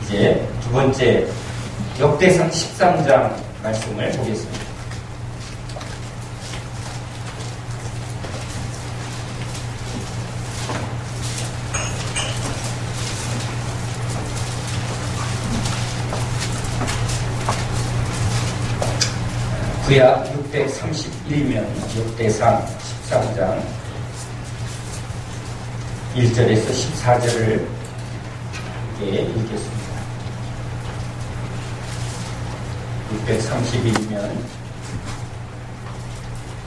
이제 두 번째 역대상 13장 말씀을 보겠습니다. 구약 631면 역대상 13장 1절에서 14절을 읽겠습니다. 631면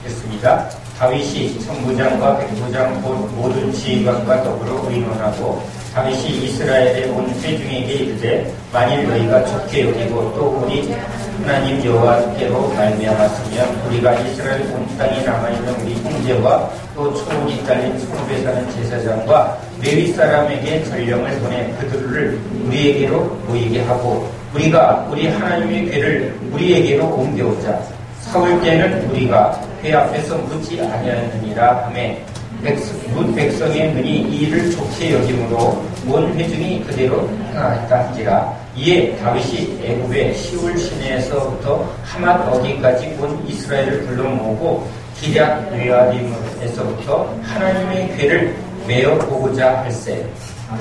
읽겠습니다. 다윗이 천부장과 백부장 모든 지휘관과 더불어 의논하고 다윗이 이스라엘의 온 회중에게 이르되 만일 너희가 좋게 여기고 또 우리 하나님 여호와께로 말미암았으면 우리가 이스라엘 온 땅에 남아있는 우리 형제와 또 초혼이 딸린 성읍에 사는 제사장과 레위 사람에게 전령을 보내 그들을 우리에게로 모이게 하고 우리가 우리 하나님의 궤를 우리에게로 옮겨오자. 사울 때는 우리가 궤 앞에서 묻지 아니하느니라 하며 백성의 눈이 이 일을 좋게 여김으로 온 회중이 그대로 행하였다 한지라. 이에 다윗이 애굽의 시울 시내에서부터 하맛 어디까지 온 이스라엘을 불러 모으고 기럇 여아림에서부터 하나님의 궤를 메어 오고자 할세.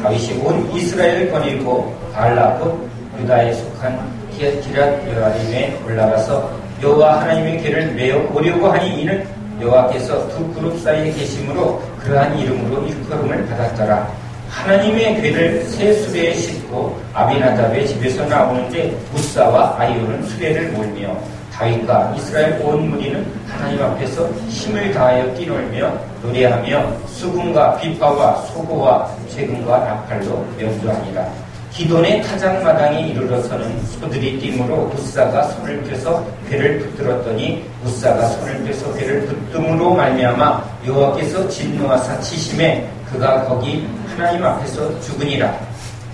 다윗이 온 이스라엘을 거닐고 발라 곧 유다에 속한 기럇 여아림에 올라가서 여호와 하나님의 궤를 메어 오려고 하니 이는 여호와께서 두 그룹 사이에 계심으로 그러한 이름으로 일컬음을 받았더라. 하나님의 궤를 새 수레에 싣고 아비나답의 집에서 나오는데 우사와 아이오는 수레를 몰며 다윗과 이스라엘 온 무리는 하나님 앞에서 힘을 다하여 뛰놀며 노래하며 수금과 비파와 소고와 재금과 나팔로 연주하니라. 기돈의 타작마당에 이르러서는 소들이 띠므로 우사가 손을 펴서 궤를 붙들었더니 우사가 손을 펴서 궤를 붙듦으로 말미암아 여호와께서 진노하사 치심에 그가 거기 하나님 앞에서 죽으니라.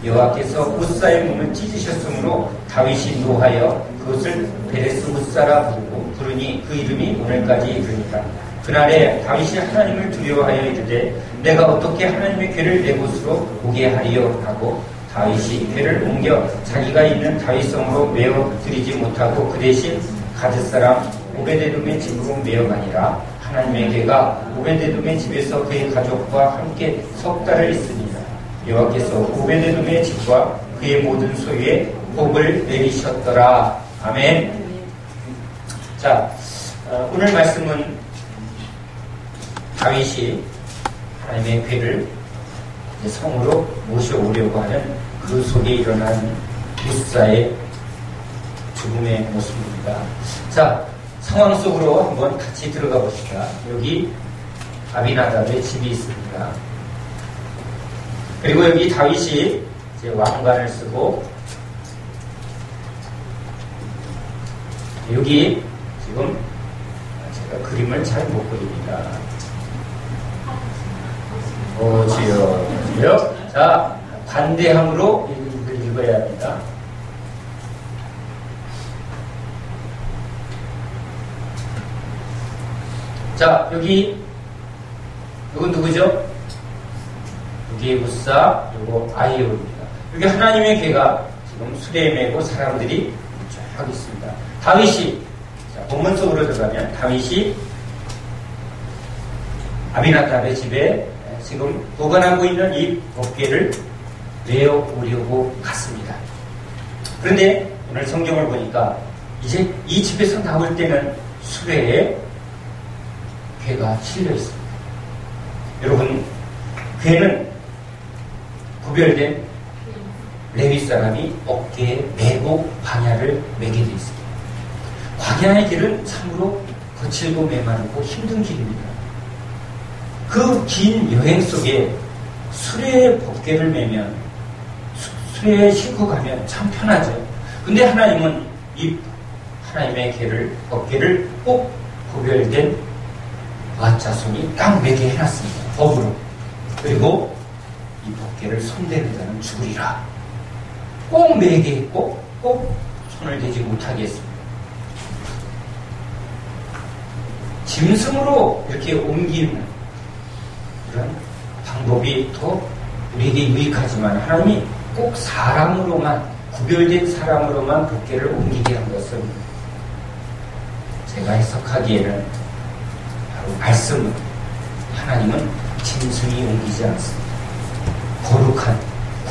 여호와께서 우사의 몸을 찢으셨으므로 다윗이 노하여 그것을 베레스 우사라 부르니 그 이름이 오늘까지 이르니라. 그날에 다윗이 하나님을 두려워하여 이르되 내가 어떻게 하나님의 궤를 내 곳으로 오게 하리요 하고 다윗이 궤를 옮겨 자기가 있는 다윗성으로 메어 드리지 못하고 그 대신 가드 사람 오베데돔의 집으로 메어가니라. 하나님의 궤가 오베데돔의 집에서 그의 가족과 함께 석 달을 있으니라. 여호와께서 오베데돔의 집과 그의 모든 소유에 복을 내리셨더라. 아멘. 자, 오늘 말씀은 다윗이 하나님의 궤를 성으로 모셔오려고 하는 그 속에 일어난 우사의 죽음의 모습입니다. 자, 상황 속으로 한번 같이 들어가 봅시다. 여기 아비나답의 집이 있습니다. 그리고 여기 다윗이 이제 왕관을 쓰고 여기 지금 제가 그림을 잘 못 그립니다. 주여. 자, 관대함으로 읽어야 합니다. 자, 여기 이건 누구죠? 여기 우사, 요거 아이오입니다. 여기 하나님의 궤가 지금 수레에 메고 사람들이 쫙 있습니다. 다윗이, 자, 본문 속으로 들어가면 다윗이 아비나답의 집에 지금 보관하고 있는 이 법궤를 메어 오려고 갔습니다. 그런데 오늘 성경을 보니까 이제 이 집에서 나올 때는 수레에 궤가 실려 있습니다. 여러분, 궤는 구별된 레위 사람이 어깨에 메고 광야를 메게 되어 있습니다. 광야의 길은 참으로 거칠고 메마르고 힘든 길입니다. 그 긴 여행 속에 수레에 법궤를 메면 수레에 싣고 가면 참 편하죠. 근데 하나님은 이 하나님의 법궤를 꼭 구별된 자손이 딱 매게 해놨습니다. 법으로. 그리고 이 법궤를 손대는 자는 죽으리라. 꼭 매게 했고 꼭 손을 대지 못하게 했습니다. 짐승으로 이렇게 옮기는 그런 방법이 더 우리에게 유익하지만 하나님이 꼭 사람으로만, 구별된 사람으로만 법궤를 옮기게 한 것은 제가 해석하기에는 바로 말씀은, 하나님은 짐승이 옮기지 않습니다. 거룩한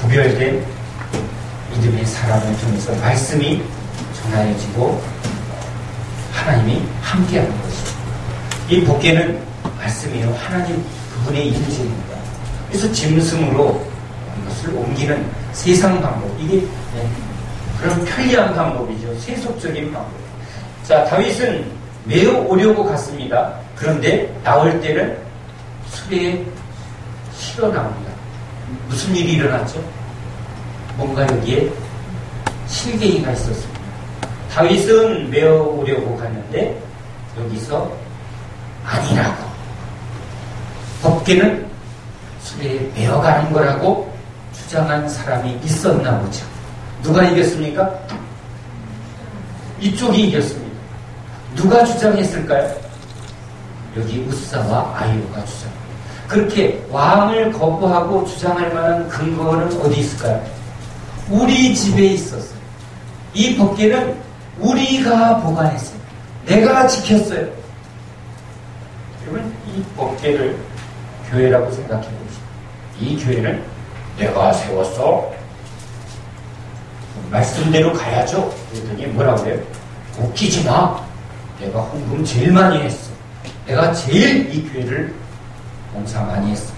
구별된 믿음의 사람을 통해서 말씀이 전하여지고 하나님이 함께하는 것입니다. 이 법궤는 말씀이요, 하나님 그분의 임재입니다. 그래서 짐승으로 이것을 옮기는 세상 방법, 이게 그런 편리한 방법이죠. 세속적인 방법. 자, 다윗은 매우 오려고 갔습니다. 그런데 나올 때는 수레에 실어 나옵니다. 무슨 일이 일어났죠? 뭔가 여기에 실갱이가 있었습니다. 다윗은 매어 오려고 갔는데 여기서 아니라고, 법궤는 수레에 매어가는 거라고 주장한 사람이 있었나 보죠. 누가 이겼습니까? 이쪽이 이겼습니다. 누가 주장했을까요? 여기 우사와 아이오가 주장. 그렇게 왕을 거부하고 주장할 만한 근거는 어디 있을까요? 우리 집에 있었어요. 이 법궤는 우리가 보관했어요. 내가 지켰어요. 여러분, 이 법궤를 교회라고 생각해 보십시오. 이 교회는 내가 세웠어. 말씀대로 가야죠. 그랬더니 뭐라고 그래요? 웃기지 마. 내가 헌금 제일 많이 했어. 내가 제일 이 교회를 봉사 많이 했어.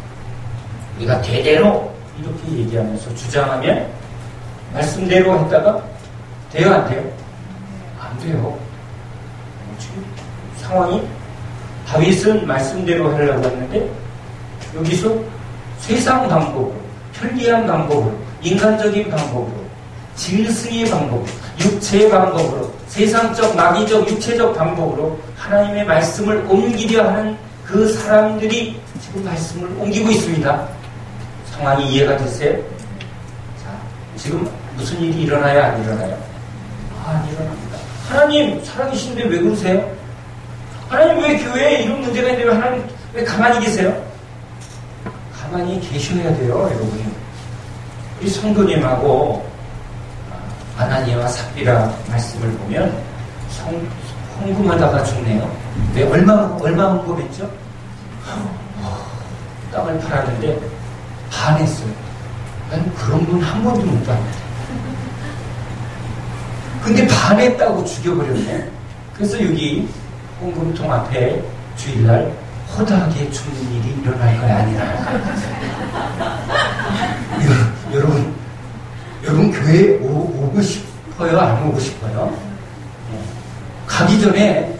우리가 대대로 이렇게 얘기하면서 주장하면 말씀대로 했다가 돼요, 안 돼요? 안 돼요. 지금 상황이 다윗은 말씀대로 하려고 했는데 여기서 세상 방법으로, 편리한 방법으로, 인간적인 방법으로, 짐승의 방법으로, 육체의 방법으로, 세상적, 마귀적, 육체적 방법으로 하나님의 말씀을 옮기려 하는 그 사람들이 지금 말씀을 옮기고 있습니다. 상황이 이해가 됐어요? 자, 지금 무슨 일이 일어나요? 안 일어나요? 안 일어납니다. 하나님 살아계신데 왜 그러세요? 하나님 왜 교회에 이런 문제가 있는데 하나님 왜 가만히 계세요? 가만히 계셔야 돼요, 여러분. 우리 성도님하고 아나니아와 삽비라 말씀을 보면 헌금하다가 죽네요. 왜 얼마 헌금했죠? 땅을 팔았는데 반했어요. 난 그런 분 한 번도 못 봤는데. 근데 반했다고 죽여버렸네. 그래서 여기 헌금통 앞에 주일날 허다하게 죽는 일이 일어날 거야, 아니라. 여러분 교회에 오고 싶어요? 안 오고 싶어요? 가기 전에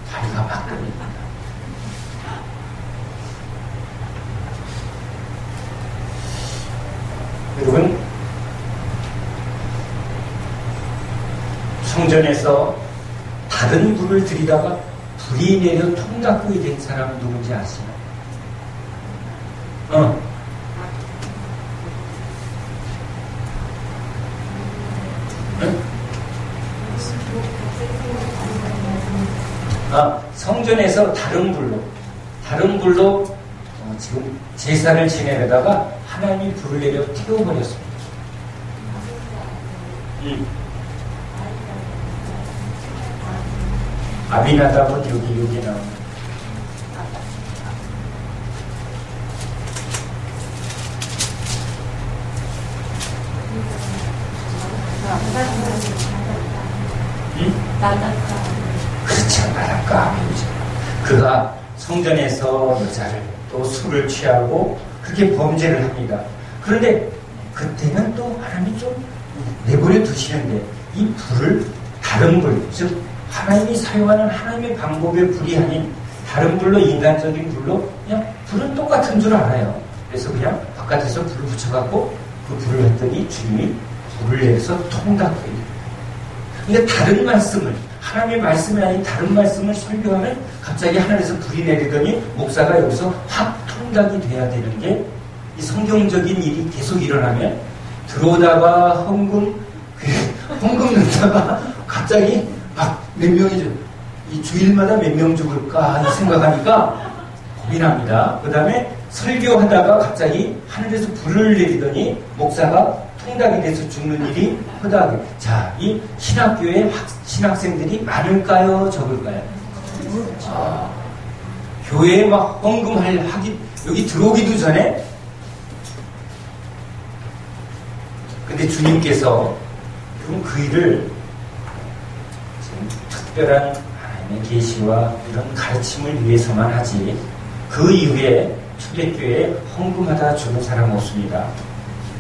다리가 막 떨립니다. 여러분, 성전에서 다른 불을 들이다가 불이 내려 통닭구이 된 사람은 누군지 아시나요? 성전에서 다른 불로 지금 제사를 지내려다가 하나님이 불을 내려 태워버렸습니다. 아비나답은 여기 나옵니다. 그렇죠, 나락과 아비죠. 그가 성전에서 여자를 또 술을 취하고 그렇게 범죄를 합니다. 그런데 그때는 또 하나님이 좀 내버려 두시는데 이 불을 다른 불, 즉 하나님이 사용하는 하나님의 방법의 불이 아닌 다른 불로, 인간적인 불로 그냥 불은 똑같은 줄 알아요. 그래서 그냥 바깥에서 불을 붙여갖고 그 불을 했더니 주님이 불을 내서 통닭구이. 근데 다른 말씀을, 하나님의 말씀이 아닌 다른 말씀을 설교하면 갑자기 하늘에서 불이 내리더니 목사가 여기서 확 통닭이 돼야 되는 게, 이 성경적인 일이 계속 일어나면 들어오다가 헌금 넣다가 갑자기 막 몇 명이 이 주일마다 몇 명 죽을까 생각하니까 겁이 납니다. 그 다음에 설교하다가 갑자기 하늘에서 불을 내리더니 목사가 통닭이 돼서 죽는 일이 허다하게. 자, 이 신학교에 신학생들이 많을까요? 적을까요? 교회에 막 헌금하기, 여기 들어오기도 전에. 근데 주님께서 그럼 그 일을 지금 특별한 하나님의 계시와 이런 가르침을 위해서만 하지, 그 이후에 초대교회에 헌금하다 죽은 사람 없습니다.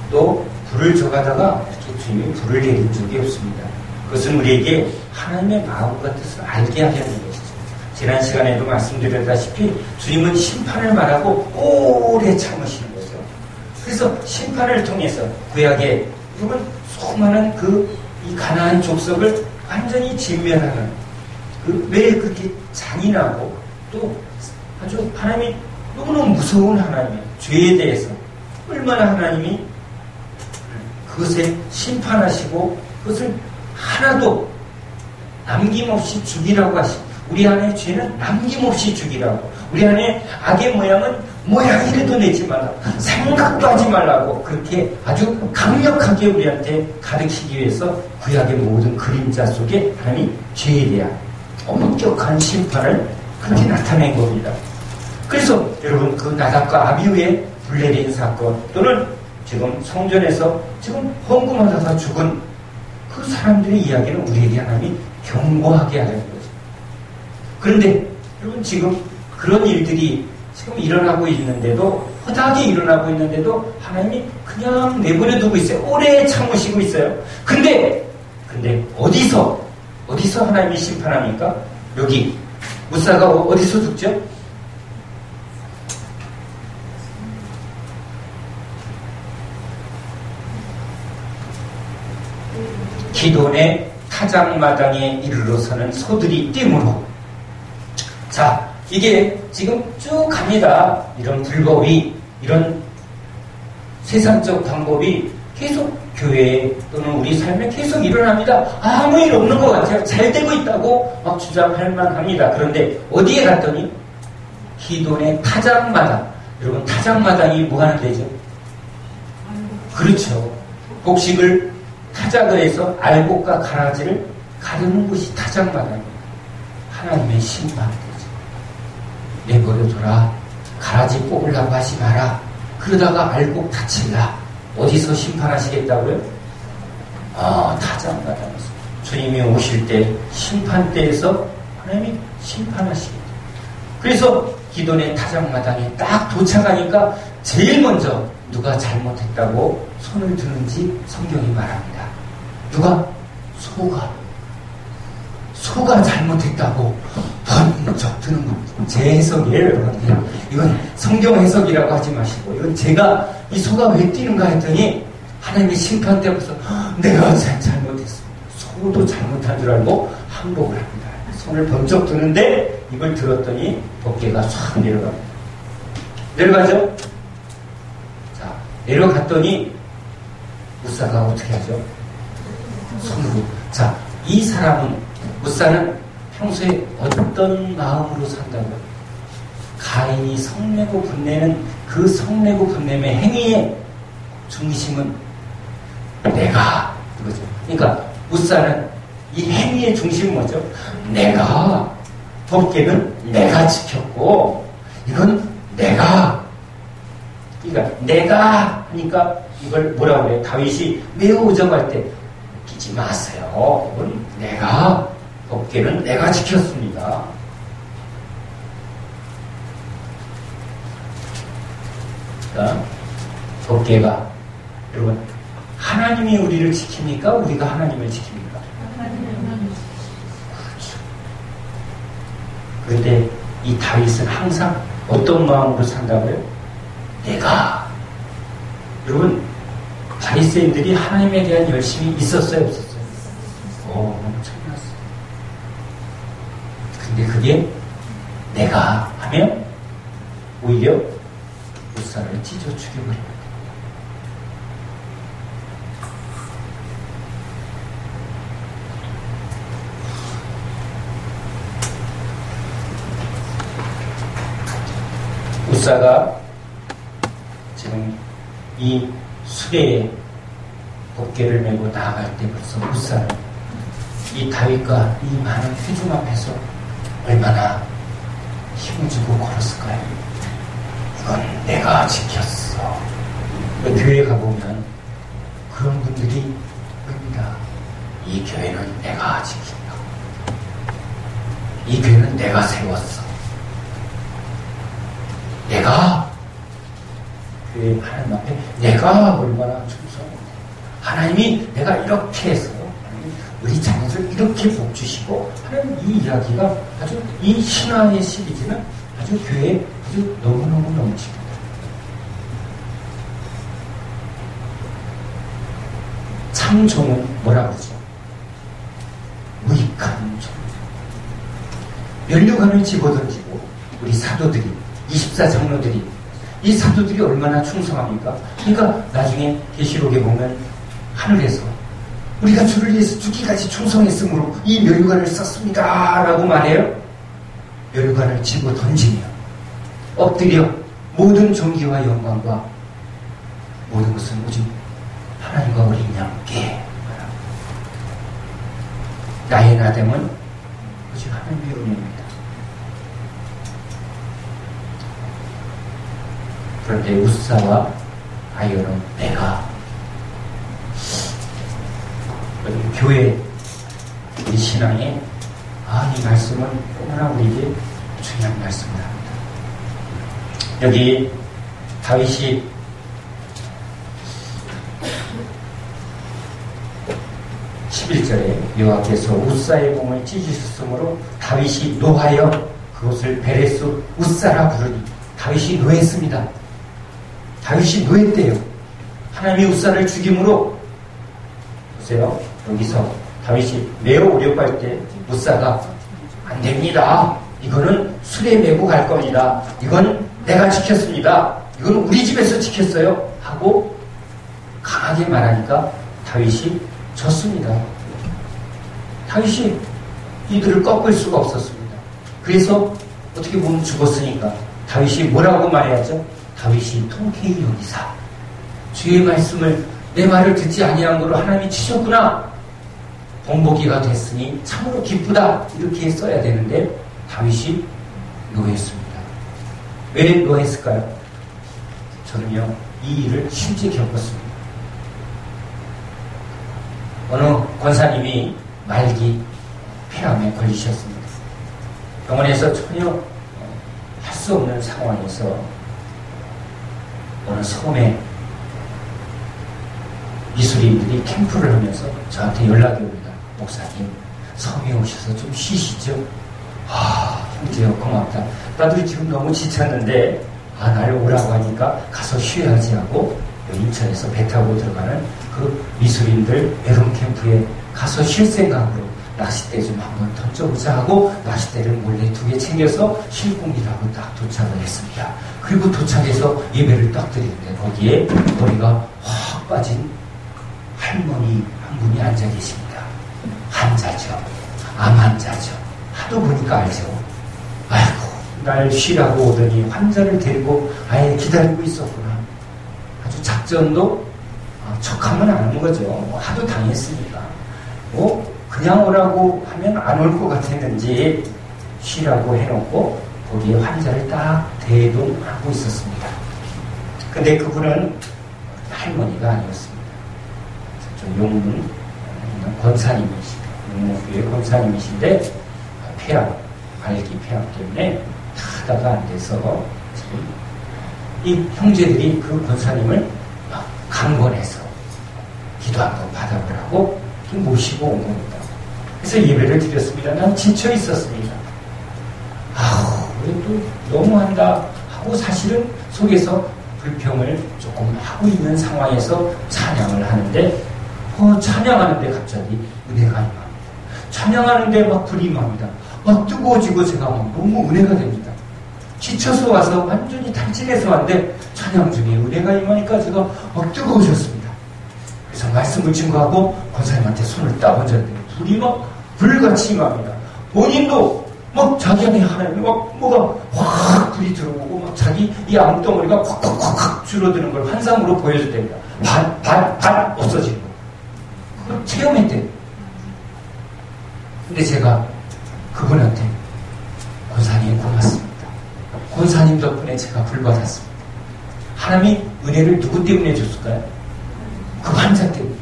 또 불을 줘가다가 이렇게 주님이 불을 내린 적이 없습니다. 그것은 우리에게 하나님의 마음과 뜻을 알게 하려는 것이죠. 지난 시간에도 말씀드렸다시피 주님은 심판을 말하고 오래 참으시는 거죠. 그래서 심판을 통해서 구약에 여러분 수많은 이 가나안 족속을 완전히 진멸하는, 왜 그렇게 잔인하고 또 아주 하나님이 너무너무 무서운 하나님이에요. 죄에 대해서 얼마나 하나님이 그것에 심판하시고 그것을 하나도 남김없이 죽이라고 하시고, 우리 안에 죄는 남김없이 죽이라고, 우리 안에 악의 모양은 모양이라도 내지 말라고, 생각도 하지 말라고, 그렇게 아주 강력하게 우리한테 가르치기 위해서 구약의 모든 그림자 속에 하나님이 죄에 대한 엄격한 심판을 그렇게 나타낸 겁니다. 그래서 여러분 그 나답과 아비후의 불 내린 사건, 또는 지금 성전에서 지금 헌금하다가 죽은 그 사람들의 이야기는 우리에게 하나님이 경고하게 하려는 거죠. 그런데 여러분 지금 그런 일들이 지금 일어나고 있는데도, 허다하게 일어나고 있는데도 하나님이 그냥 내버려 두고 있어요. 오래 참으시고 있어요. 근데 어디서 하나님이 심판합니까? 여기 무사가 어디서 죽죠? 기돈의 타작마당에 이르러서는 소들이 띠므로. 자, 이게 지금 쭉 갑니다. 이런 불법이, 이런 세상적 방법이 계속 교회에 또는 우리 삶에 계속 일어납니다. 아무 일 없는 것 같아요. 잘 되고 있다고 막 주장할 만합니다. 그런데 어디에 갔더니 기돈의 타작마당. 여러분 타작마당이 뭐 하는 데죠? 그렇죠. 곡식을 타작을 해서 알곡과 가라지를 가르는 곳이 타작마당입니다. 하나님의 심판이죠. 내버려둬라. 가라지 뽑으려고 하지 마라. 그러다가 알곡 다칠라. 어디서 심판하시겠다고요? 타작마당에서. 주님이 오실 때 심판대에서 하나님이 심판하시겠다. 그래서 기돈의 타작마당에 딱 도착하니까 제일 먼저 누가 잘못했다고 손을 드는지 성경이 말합니다. 누가? 소가 잘못했다고 번쩍 드는 겁니다. 제 해석이에요, 여러분들. 이건 성경 해석이라고 하지 마시고, 이건 제가 이 소가 왜 뛰는가 했더니 하나님의 심판 때부터 내가 잘못했습니다. 소도 잘못한 줄 알고 항복을 합니다. 손을 번쩍 드는데 이걸 들었더니 법궤가 싹 내려갑니다. 내려가죠? 자, 내려갔더니 무사가 어떻게 하죠? 손으로. 자, 이 사람은, 무사는 평소에 어떤 마음으로 산다고요? 가인이 성내고 분내는 그 성내고 분냄의 행위의 중심은 내가, 이거죠. 그러니까 무사는 이 행위의 중심은 뭐죠? 내가, 법궤는 내가 지켰고, 이건 내가. 그러니까 내가 하니까 이걸 뭐라고 그래요? 다윗이 매우 오정할 때 웃기지 마세요. 이건 내가, 법궤는 내가 지켰습니다. 그러니까 법궤가, 여러분, 하나님이 우리를 지킵니까? 우리가 하나님을 지킵니까? 그렇죠. 그런데 이 다윗은 항상 어떤 마음으로 산다고요? 내가. 여러분, 바리새인들이 하나님에 대한 열심이 있었어요, 없었어요? 엄청났어요. 근데 그게 내가 하면 오히려 우사를 찢어 죽여버립니다. 우사가 이 수레에 어깨를 메고 나아갈 때 벌써 우사는 이 다윗과 이 많은 회중 앞에서 얼마나 힘을 주고 걸었을까요? 이건 내가 지켰어. 교회 가보면 그런 분들이 봅니다. 이 교회는 내가 지킨다. 이 교회는 내가 세웠어. 내가 교회 하나님 앞에 내가 얼마나 충성한데 하나님이 내가 이렇게 해서 우리 자녀들 이렇게 복 주시고 하는 이 이야기가 아주 이 신화의 시리즈는 아주 교회에 아주 너무너무 넘칩니다. 참종은 뭐라 그러죠? 무익한 종. 면류관을 집어던지고 우리 사도들이 24장로들이 이 사도들이 얼마나 충성합니까? 그러니까 나중에 계시록에 보면 하늘에서 우리가 주를 위해서 죽기까지 충성했으므로 이 면류관을 썼습니다 라고 말해요. 면류관을 집어 던지며 엎드려 모든 존귀와 영광과 모든 것은 오직 하나님과 어린 양께 나의 나됨은 오직 하나님의 은혜입니다. 그런데 우사와 아이오는 내가 교회 우리 신앙에 이 말씀은 너무나 우리에게 중요한 말씀을 합니다. 여기 다윗이 11절에 여호와께서 우사의 몸을 찢으셨으므로 다윗이 노하여 그것을 베레스 우사라 부르니 다윗이 노했습니다. 다윗이 노했대요. 하나님이 우사를 죽임으로 보세요. 여기서 다윗이 매우 오려할 때 우사가 안 됩니다. 이거는 술에 메고 갈 겁니다. 이건 내가 지켰습니다. 이건 우리 집에서 지켰어요. 하고 강하게 말하니까 다윗이 졌습니다. 다윗이 이들을 꺾을 수가 없었습니다. 그래서 어떻게 보면 죽었으니까 다윗이 뭐라고 말해야죠? 다윗이 통쾌히 여기사 주의 말씀을 내 말을 듣지 아니한 거로 하나님이 치셨구나. 본보기가 됐으니 참으로 기쁘다. 이렇게 써야 되는데 다윗이 노했습니다. 왜 노했을까요? 저는요 이 일을 실제 겪었습니다. 어느 권사님이 말기 폐암에 걸리셨습니다. 병원에서 전혀 할 수 없는 상황에서 어느 섬에 미술인들이 캠프를 하면서 저한테 연락이 옵니다. 목사님, 섬에 오셔서 좀 쉬시죠? 형제요, 고맙다. 나도 지금 너무 지쳤는데, 날 오라고 하니까 가서 쉬어야지 하고, 인천에서 배 타고 들어가는 그 미술인들 여름 캠프에 가서 쉴 생각으로 낚싯대 좀 한번 던져보자 하고, 낚싯대를 몰래 2개 챙겨서 쉴 공기라고 딱 도착을 했습니다. 그리고 도착해서 예배를 딱 드리는데, 거기에 머리가 확 빠진 할머니 한 분이 앉아 계십니다. 환자죠. 암 환자죠. 하도 보니까 알죠. 아이고, 날 쉬라고 오더니 환자를 데리고 아예 기다리고 있었구나. 아주 작전도 척하면 안 하는 거죠. 하도 당했으니까. 그냥 오라고 하면 안 올 것 같았는지 쉬라고 해놓고 거기에 환자를 딱 대동하고 있었습니다. 근데 그분은 할머니가 아니었습니다. 용문 권사님이시고 용문교회 권사님이신데 폐암, 말기 폐암 때문에 하다가 안 돼서 지금 이 형제들이 그 권사님을 강권해서 기도 한번 받아보라고 모시고 온 겁니다. 그래서 예배를 드렸습니다. 난 지쳐 있었습니다. 왜 또 너무한다 하고 사실은 속에서 불평을 조금 하고 있는 상황에서 찬양을 하는데 찬양하는데 갑자기 은혜가 임합니다. 찬양하는데 막 불이 임합니다. 막 뜨거워지고 제가 막 너무 은혜가 됩니다. 지쳐서 와서 완전히 탈진해서 왔는데 찬양 중에 은혜가 임하니까 제가 막 뜨거워졌습니다. 그래서 말씀을 증거하고 권사님한테 손을 딱 얹었는데 불이 막 불같이 임합니다. 본인도 막 자기 안에 하나님이 막 뭐가 확 불이 들어오고 막 자기 이 암덩어리가 확 줄어드는 걸 환상으로 보여줬답니다. 반 없어지는 거. 그걸 체험했대요. 근데 제가 그분한테 권사님 고맙습니다. 권사님 덕분에 제가 불받았습니다. 하나님이 은혜를 누구 때문에 줬을까요? 그 환자 때문에.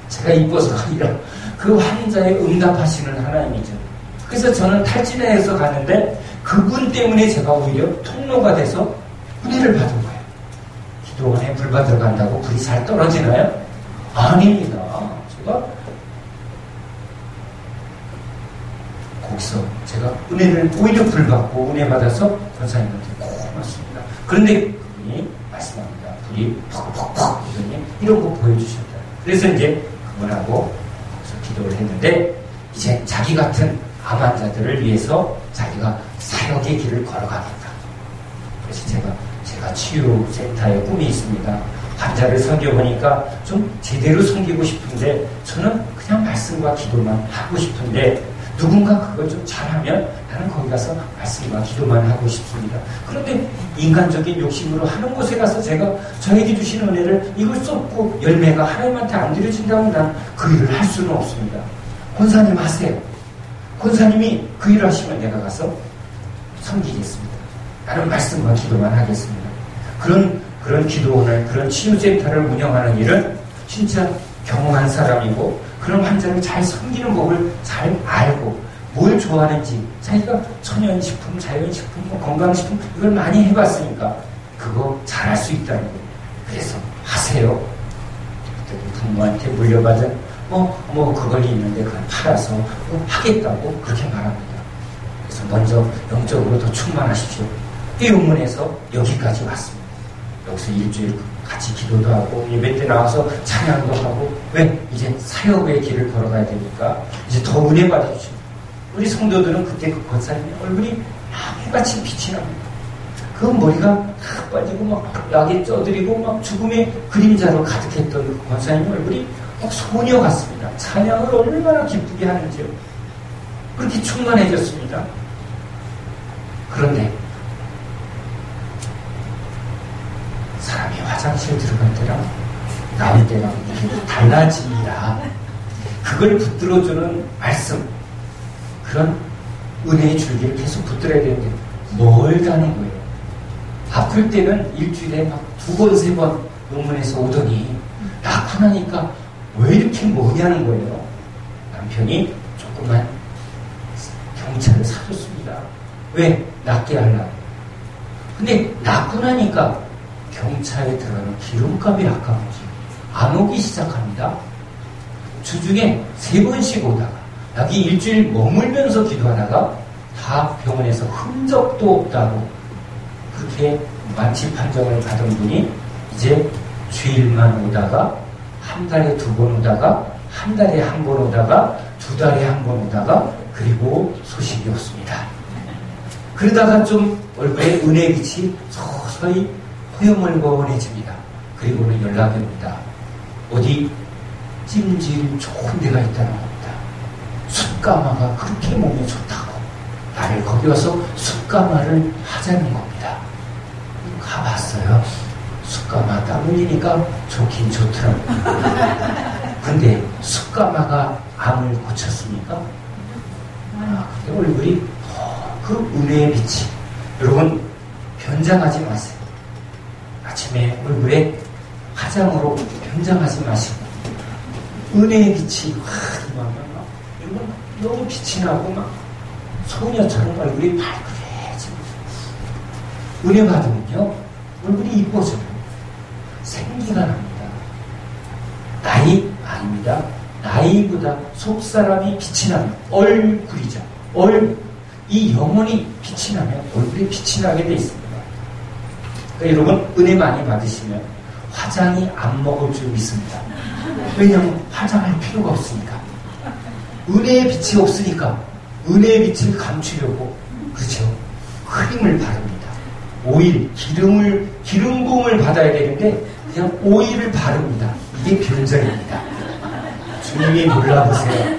제가 이뻐서가 아니라 그 환자의 응답하시는 하나님이죠. 그래서 저는 탈진해서 갔는데 그분 때문에 제가 오히려 통로가 돼서 은혜를 받은 거예요. 기도원에 불 받으러 간다고 불이 잘 떨어지나요? 아닙니다. 제가 거기서 제가 은혜를 오히려 불 받고 은혜 받아서 권사님한테 고맙습니다. 그런데 그분이 말씀합니다. 불이 퍽퍽퍽 이런 거 보여주셨다. 그래서 이제 그분하고 거기서 기도를 했는데 이제 자기 같은 암 환자들을 위해서 자기가 사역의 길을 걸어가겠다. 그래서 제가 치유센터에 꿈이 있습니다. 환자를 섬겨보니까 좀 제대로 섬기고 싶은데 저는 그냥 말씀과 기도만 하고 싶은데 누군가 그걸 좀 잘하면 나는 거기 가서 말씀과 기도만 하고 싶습니다. 그런데 인간적인 욕심으로 하는 곳에 가서 제가 저에게 주신 은혜를 이걸 쏟고 열매가 하나님한테 안 드려진다면 난 그 일을 할 수는 없습니다. 권사님 하세요. 권사님이 그 일을 하시면 내가 가서 섬기겠습니다. 나는 말씀과 기도만 하겠습니다. 그런 기도원을, 그런 치유센터를 운영하는 일은 진짜 경험한 사람이고 그런 환자를 잘 섬기는 법을 잘 알고 뭘 좋아하는지 자기가 천연식품, 자연식품, 건강식품 이걸 많이 해봤으니까 그거 잘할 수 있다는 거예요. 그래서 하세요. 부모한테 물려받은 그걸 있는데 그걸 팔아서 하겠다고 그렇게 말합니다. 그래서 먼저 영적으로 더 충만하십시오. 이 의문에서 여기까지 왔습니다. 여기서 일주일 같이 기도도 하고 예배 때 나와서 찬양도 하고 왜? 이제 사역의 길을 걸어가야 되니까 이제 더 은혜 받아주시고 우리 성도들은 그때 그 권사님의 얼굴이 막 해같이 빛이 납니다. 그 머리가 탁 빠지고 막 약에 쪄들이고 막 죽음의 그림자로 가득했던 그 권사님 얼굴이 막 소녀 같습니다. 찬양을 얼마나 기쁘게 하는지요. 그렇게 충만해졌습니다. 그런데 사람이 화장실 들어갈 때랑 나올 때랑 이게 달라지니라 그걸 붙들어주는 말씀 그런 은혜의 줄기를 계속 붙들어야 되는데 멀다는 거예요. 아플 때는 일주일에 막 2번, 3번 논문에서 오더니 낳고 나니까 왜 이렇게 뭐냐는 거예요. 남편이 조그만 경차를 사줬습니다. 왜? 낫게 하려고. 근데 낳고 나니까 경차에 들어가는 기름값이 아까운지 안 오기 시작합니다. 주중에 3번씩 오다가 여기 일주일 머물면서 기도하다가 다 병원에서 흔적도 없다고 그렇게 완치 판정을 받은 분이 이제 주일만 오다가 한 달에 2번 오다가 한 달에 1번 오다가 2달에 1번 오다가 그리고 소식이 없습니다. 그러다가 좀 얼굴에 은혜의 빛이 서서히 호여멀건해집니다. 그리고는 연락이 옵니다. 어디 찜질 좋은 데가 있다는 겁니다. 숯가마가 그렇게 몸에 좋다고 나를 거기 와서 숯가마를 하자는 겁니다. 가봤어요. 숯가마 땀 흘리니까 좋긴 좋더라고요. 근데 숯가마가 암을 고쳤습니까? 근데 얼굴이 그 은혜의 빛이 여러분 변장하지 마세요. 아침에 얼굴에 화장으로 변장하지 마시고 은혜의 빛이 확 임하면 막 이건 너무 빛이 나고 막 소녀처럼 얼굴이 발그레집니다. 은혜 받으면요 얼굴이 이뻐져요. 생기가 납니다. 나이 아닙니다. 나이보다 속사람이 빛이 나면 얼굴이죠. 이 영혼이 빛이 나면 얼굴이 빛이 나게 돼 있습니다. 그러니까 여러분 은혜 많이 받으시면 화장이 안 먹을 줄 믿습니다. 왜냐하면 화장할 필요가 없으니까. 은혜의 빛이 없으니까 은혜의 빛을 감추려고 그렇죠. 크림을 바릅니다. 오일, 기름 부음을 받아야 되는데 그냥 오일을 바릅니다. 이게 변절입니다. 주님이 몰라보세요.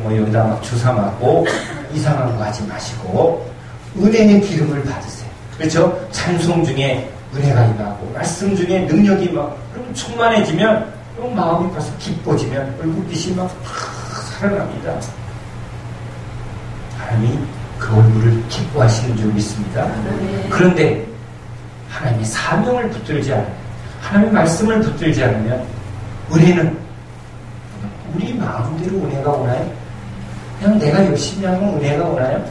뭐 여기다 막 주사 맞고 이상한 거 하지 마시고 은혜의 기름을 받으세요. 그렇죠? 찬송 중에 은혜가 임하고 말씀 중에 능력이 막 그럼 충만해지면 그럼 마음이 벌써 기뻐지면 얼굴빛이 막 살아납니다. 하나님이 그 얼굴을 기뻐하시는 줄 믿습니다. 그런데 하나님이 사명을 붙들지 않으면 하나님의 말씀을 붙들지 않으면 은혜는 우리 마음대로 은혜가 오나요? 그냥 내가 열심히 하면 은혜가 오나요?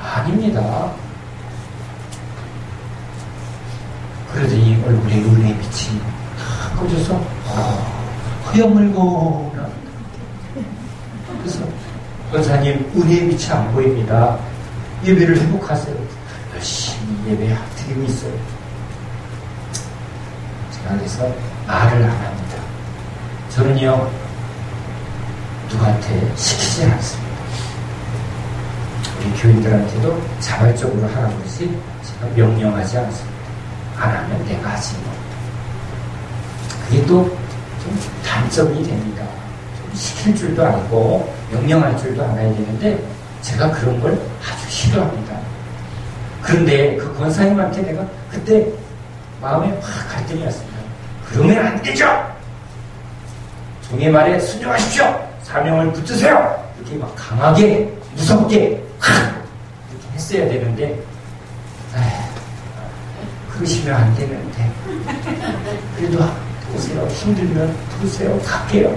아닙니다. 그러더니 얼굴에 은혜의 빛이 다 꺼져서 허여물고 그래서 권사님 은혜의 빛이 안 보입니다. 예배를 회복하세요. 열심히 예배 드리고 있어요. 제가 그래서 말을 안 합니다. 저는요 누구한테 시키지 않습니다. 우리 교인들한테도 자발적으로 하라고 그러지 제가 명령하지 않습니다. 안 하면 내가 하지 뭐. 그게 또 좀 단점이 됩니다. 좀 시킬 줄도 알고 명령할 줄도 알아야 되는데 제가 그런 걸 아주 싫어합니다. 그런데 그 권사님한테 내가 그때 마음에 확 갈등이 왔습니다. 그러면 안 되죠! 종의 말에 순종하십시오! 사명을 붙드세요! 이렇게 막 강하게 무섭게 이렇게 했어야 되는데 그러시면 안 되는데 그래도 보세요. 힘들면 부르세요. 갈게요.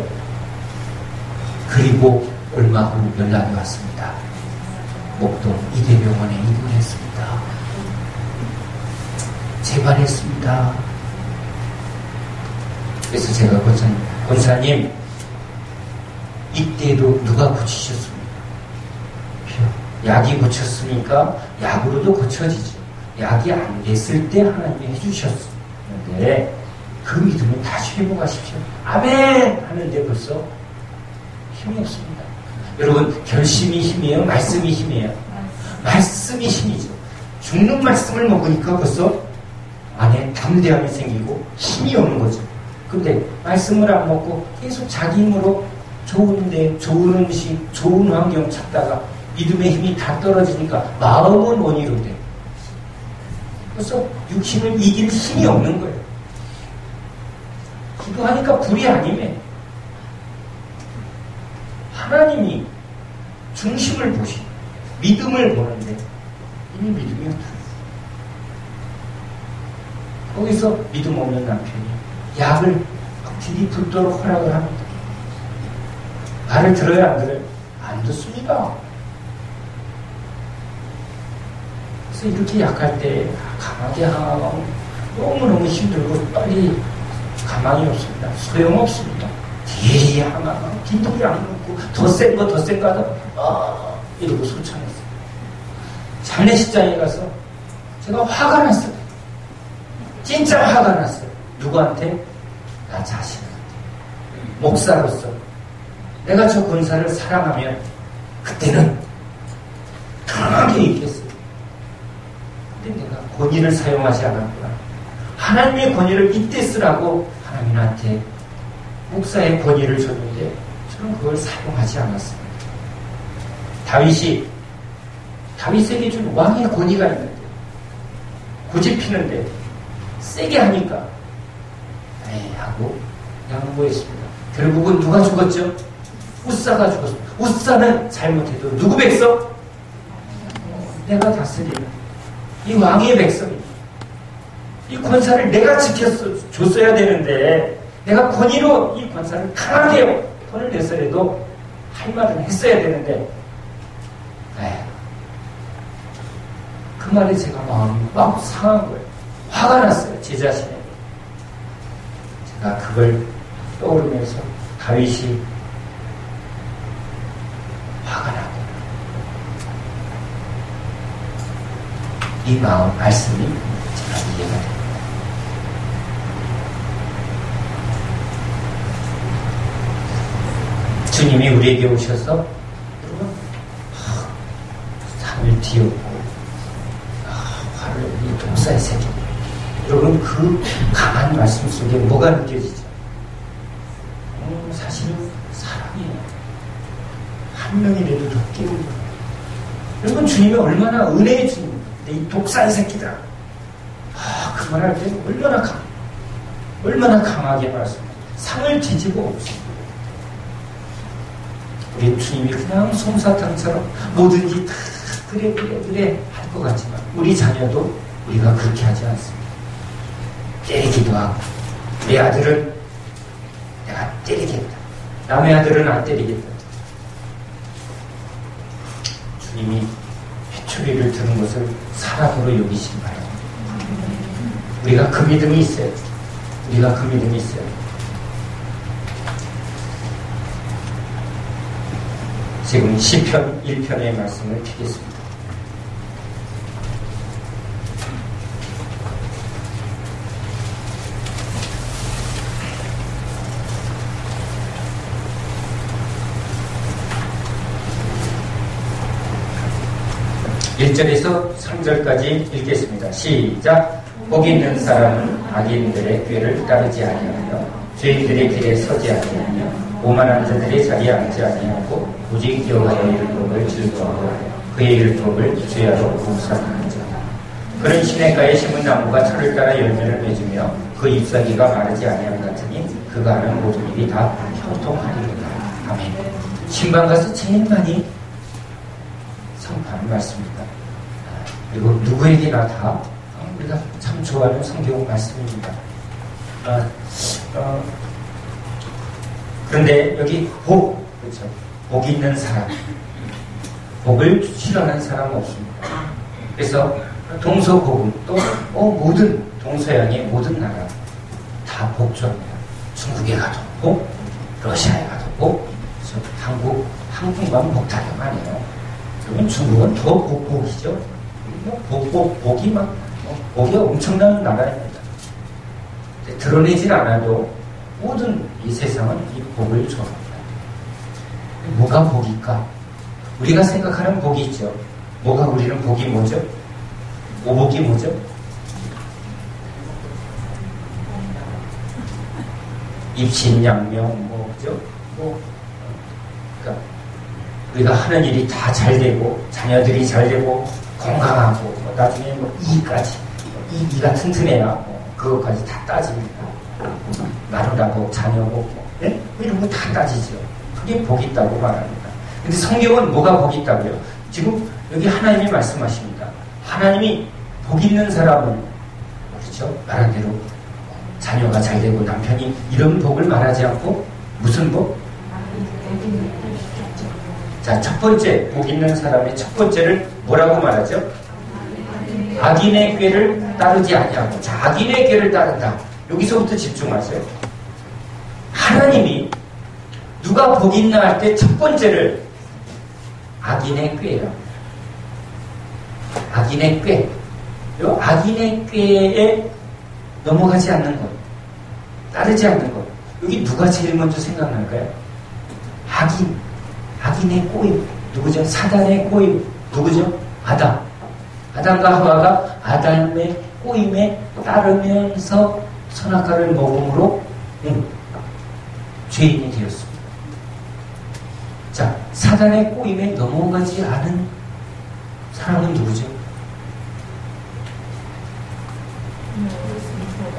그리고 얼마 후 연락이 왔습니다. 목동 이대병원에 입원했습니다. 재발했습니다. 그래서 제가 권사님 이때도 누가 고치셨습니까? 약이 고쳤으니까 약으로도 고쳐지죠. 약이 안 됐을 때 하나님이 해주셨는데 그 믿음을 다시 회복하십시오. 아멘! 하는데 벌써 힘이 없습니다. 여러분 결심이 힘이에요? 말씀이 힘이에요? 말씀이 힘이죠. 죽는 말씀을 먹으니까 벌써 안에 담대함이 생기고 힘이 오는 거죠. 근데 말씀을 안 먹고 계속 자기 힘으로 좋은데 좋은 음식, 좋은 환경 찾다가 믿음의 힘이 다 떨어지니까 마음은 원이로 돼. 그래서 육신을 이길 힘이 없는 거예요. 기도하니까 불이 아니네. 하나님이 중심을 보시, 믿음을 보는데 이미 믿음이 없어요. 거기서 믿음 없는 남편이 약을 들이붓도록 허락을 합니다. 말을 들어요, 안 들어요? 안 듣습니다. 그래서 이렇게 약할 때 강하게 하면 너무너무 힘들고 빨리 가망이 없습니다. 소용없습니다. 대리 하나 빈통이 안 먹고 더 센 거 하다 이러고 소창했어요. 장례식장에 가서 제가 화가 났어요. 진짜 화가 났어요. 누구한테? 나 자신한테. 목사로서 내가 저 권사를 사랑하면 그때는 강하게 얘기했어요. 근데 내가 권위를 사용하지 않았구나. 하나님의 권위를 이때 쓰라고 하나님한테 목사의 권위를 줬는데 저는 그걸 사용하지 않았습니다. 다윗에게 준 왕의 권위가 있는데 고집피는데 세게 하니까 하고 양보했습니다. 결국은 누가 죽었죠? 우사가 죽었습니다. 우사는 잘못해도 누구 백성? 내가 다스리는 이 왕의 백성입니다. 이 권사를 내가 지켜줬어야 되는데 내가 권위로 이 권사를 강하게 돈을 내서라도 할 말은 했어야 되는데 그 말에 제가 마음이 막 상한 거예요. 화가 났어요. 제 자신에게. 제가 그걸 떠오르면서 다윗이 화가 나고 이 마음 말씀이 제가 이해가 됩니다. 주님이 우리에게 오셔서 여러분 산을 뒤엎고 화를 이 독사의 새끼 여러분 그 강한 말씀 속에 뭐가 느껴지죠? 사실은 사랑이에요. 한 명이라도 더 깨우는 거예요. 여러분, 주님이 얼마나 은혜의 주님입니다. 이 독사의 새끼들아. 그 말할 때 얼마나 강하게 말씀합니다. 상을 뒤집어 엎습니다. 우리 주님이 그냥 솜사탕처럼 뭐든지 다 그래 할 것 같지만 우리 자녀도 우리가 그렇게 하지 않습니다. 때리기도 하고, 내 아들은 내가 때리겠다, 남의 아들은 안 때리겠다. 주님이 회초리를 드는 것을 사랑으로 여기시기 바랍니다. 우리가 그 믿음이 있어요. 우리가 그 믿음이 있어요. 지금 시편 1편의 말씀을 드리겠습니다. (1절에서) (3절까지) 읽겠습니다. 시작. 복이 있는 사람은 악인들의 꾀를 따르지 아니하며 죄인들의 길에 서지 아니하며 오만한 자들의 자리에 앉지 아니하고 오직 여호와의 율법을 즐거워하고 그의 율법을 죄하러 묵상하는 자. 그는 시냇가에 심은 나무가 철을 따라 열매를 맺으며 그 잎사귀가 마르지 아니함 같으니 그가 하는 모든 일이 다 형통하리로다. 아멘. 신방 가서 제일 많이 선포하는 말씀입니다. 그리고 누구에게나 다 우리가 참 좋아하는 성경 말씀입니다. 그런데 여기 복, 그렇죠? 복 있는 사람, 복을 싫어하는 사람은 없습니다. 그래서 동서고금 또 모든 동서양의 모든 나라 다 복조합니다. 중국에 가도 복, 러시아에 가도 복, 한국만 복타령 아니에요. 그러면 중국은 더 복이죠. 복이 복이 엄청난 나라입니다. 드러내질 않아도 모든 이 세상은 이 복을 좋아합니다. 뭐가 복일까? 우리가 생각하는 복이 있죠. 우리는 복이 뭐죠? 오복이 뭐죠? 입신양명, 그죠? 그러니까 우리가 하는 일이 다 잘 되고, 자녀들이 잘 되고, 건강하고, 나중에 이까지, 이가 튼튼해야 그것까지 다 따집니다. 마누라복, 자녀복, 네? 이런 거 다 따지죠. 그게 복이 있다고 말합니다. 근데 성경은 뭐가 복이 있다고요? 지금 여기 하나님이 말씀하십니다. 하나님이 복 있는 사람은, 그렇죠? 말한 대로 자녀가 잘 되고 남편이 이런 복을 말하지 않고 무슨 복? 자, 첫 번째, 복 있는 사람의 첫 번째를 뭐라고 말하죠? 악인의 꾀를 따르지 아니하고. 자, 악인의 꾀를 따른다. 여기서부터 집중하세요. 하나님이 누가 복 있나 할 때 첫 번째를 악인의 꾀예요. 악인의 꾀. 요 악인의 꾀에 넘어가지 않는 것, 따르지 않는 것. 여기 누가 제일 먼저 생각날까요? 악인의 꼬임. 누구죠? 사단의 꼬임. 누구죠? 아담과 하와가 아담의 꼬임에 따르면서 선악과를 먹음으로 죄인이 되었습니다. 자, 사단의 꼬임에 넘어가지 않은 사람은 누구죠?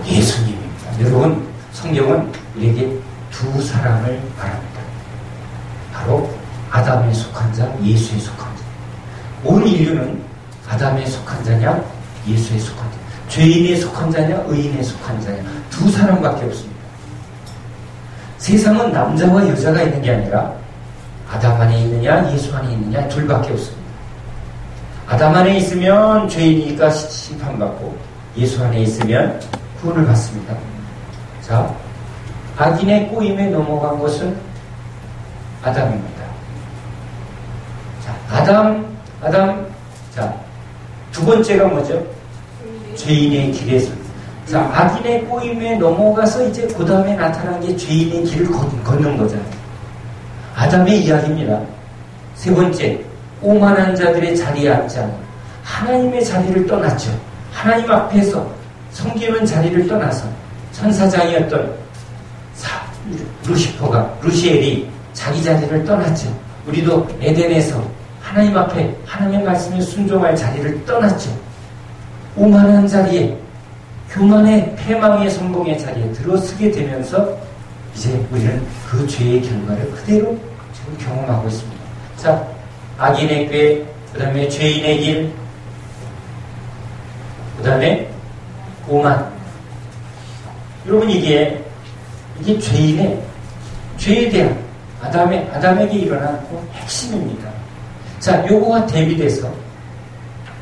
예수님입니다. 여러분, 성경은 우리에게 두 사람을 말합니다. 바로 아담에 속한 자, 예수에 속한 자. 온 인류는 아담에 속한 자냐, 예수에 속한 자. 죄인에 속한 자냐, 의인에 속한 자냐. 두 사람밖에 없습니다. 세상은 남자와 여자가 있는 게 아니라 아담 안에 있느냐, 예수 안에 있느냐, 둘밖에 없습니다. 아담 안에 있으면 죄인이니까 심판받고, 예수 안에 있으면 구원을 받습니다. 자, 악인의 꼬임에 넘어간 것은 아담입니다. 자, 아담, 자, 두 번째가 뭐죠? 죄인의 길에서. 자, 악인의 꼬임에 넘어가서 이제 그 다음에 나타난 게 죄인의 길을 걷는 거잖아요. 아담의 이야기입니다. 세 번째, 오만한 자들의 자리에 앉지 않고 하나님의 자리를 떠났죠. 하나님 앞에서 섬기는 자리를 떠나서 천사장이었던 루시엘이 자기 자리를 떠났죠. 우리도 에덴에서 하나님 앞에 하나님의 말씀에 순종할 자리를 떠났죠. 오만한 자리에, 교만의 패망의 성공의 자리에 들어서게 되면서 이제 우리는 그 죄의 결과를 그대로 지금 경험하고 있습니다. 자, 악인의 꾀, 그 다음에 죄인의 길, 그 다음에 오만. 여러분, 이게 죄인의, 죄에 대한 아담에게 일어난 핵심입니다. 자, 요거와 대비돼서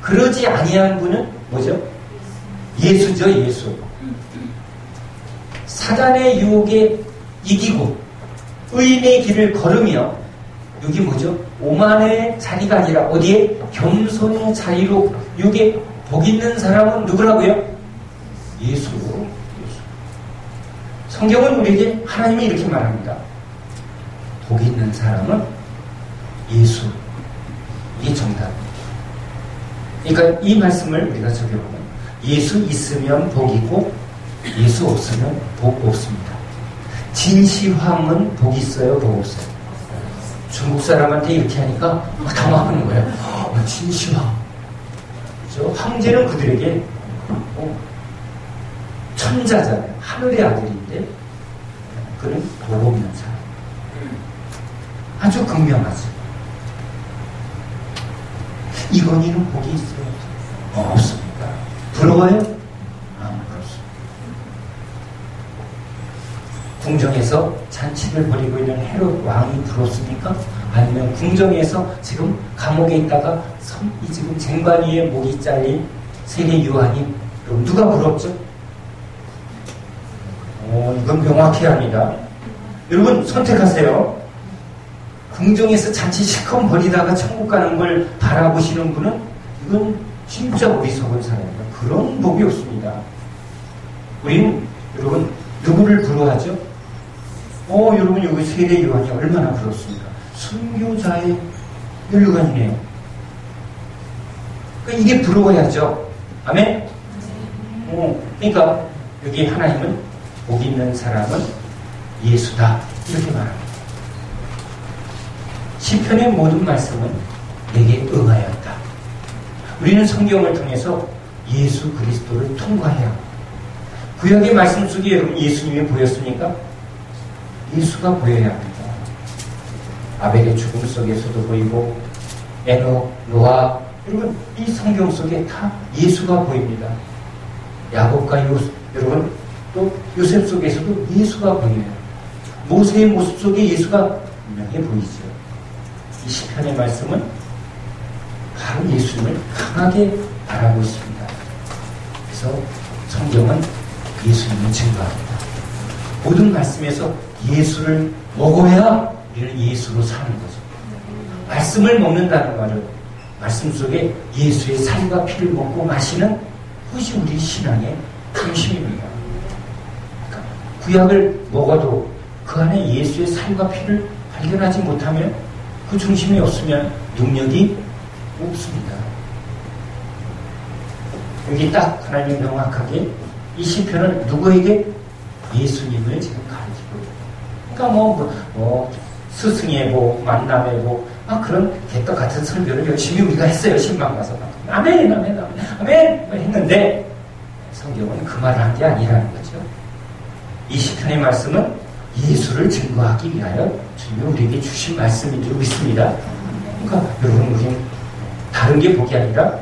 그러지 아니한 분은 뭐죠? 예수죠, 예수. 사단의 유혹에 이기고 의인의 길을 걸으며, 여기 뭐죠? 오만의 자리가 아니라 어디에? 겸손의 자리로. 이게 복 있는 사람은 누구라고요? 예수. 성경은 우리에게 하나님이 이렇게 말합니다. 복 있는 사람은 예수. 이게 정답입니다. 그러니까 이 말씀을 우리가 적용하면 예수 있으면 복이고 예수 없으면 복 없습니다. 진시황은 복 있어요, 복 없어요? 중국 사람한테 이렇게 하니까 당황하는 거예요. 진시황. 그렇죠? 황제는 그들에게 천자잖아요. 하늘의 아들인데 그는 복 없는 사람. 아주 극명하죠. 이건희는 복이 있어요? 없습니다. 부러워요? 그렇습니다. 궁정에서 잔치를 벌이고 있는 헤롯 왕이 부럽습니까? 아니면 궁정에서 지금 감옥에 있다가 이 지금 쟁반 위에 목이 잘린 세례 요한이, 누가 부럽죠? 이건 명확해야 합니다. 여러분, 선택하세요. 궁정에서 잔치 실컷 벌이다가 천국 가는 걸 바라보시는 분은 이건 진짜 어리석은 사람입니다. 그런 복이 없습니다. 우리는 여러분 누구를 부러워하죠? 여러분 여기 세례 요한이 얼마나 부럽습니까? 순교자의 혈류관이네요. 그러니까 이게 부러워야죠. 아멘? 그러니까 여기 하나님은 복 있는 사람은 예수다 이렇게 말합니다. 시편의 모든 말씀은 내게 응하였다. 우리는 성경을 통해서 예수 그리스도를 통과해야 합니다. 구약의 말씀 속에 여러분 예수님이 보였습니까? 예수가 보여야 합니다. 아벨의 죽음 속에서도 보이고 에녹, 노아, 여러분 이 성경 속에 다 예수가 보입니다. 야곱과 여러분 또 요셉 속에서도 예수가 보여요. 모세의 모습 속에 예수가 분명히 보이죠. 이 시편의 말씀은 바로 예수님을 강하게 말하고 있습니다. 그래서 성경은 예수님을 증거합니다. 모든 말씀에서 예수를 먹어야 우리는 예수로 사는 거죠. 말씀을 먹는다는 말은 말씀 속에 예수의 살과 피를 먹고 마시는 그것이 우리 신앙의 중심입니다. 그러니까 구약을 먹어도 그 안에 예수의 살과 피를 발견하지 못하면, 그 중심이 없으면 능력이 없습니다. 여기 딱 하나님 명확하게 이 시편은 누구에게? 예수님을 지금 가르치고 있어요. 그러니까 스승의 복, 만남의 복, 그런 개떡 같은 설교를 열심히 우리가 했어요. 신방 가서 아멘, 아멘, 아멘, 아멘 했는데 성경은 그 말을 한 게 아니라는 거죠. 이 시편의 말씀은 예수를 증거하기 위하여 주님이 우리에게 주신 말씀인 줄 믿습니다. 그러니까 여러분, 우리는 다른 게 복이 아니라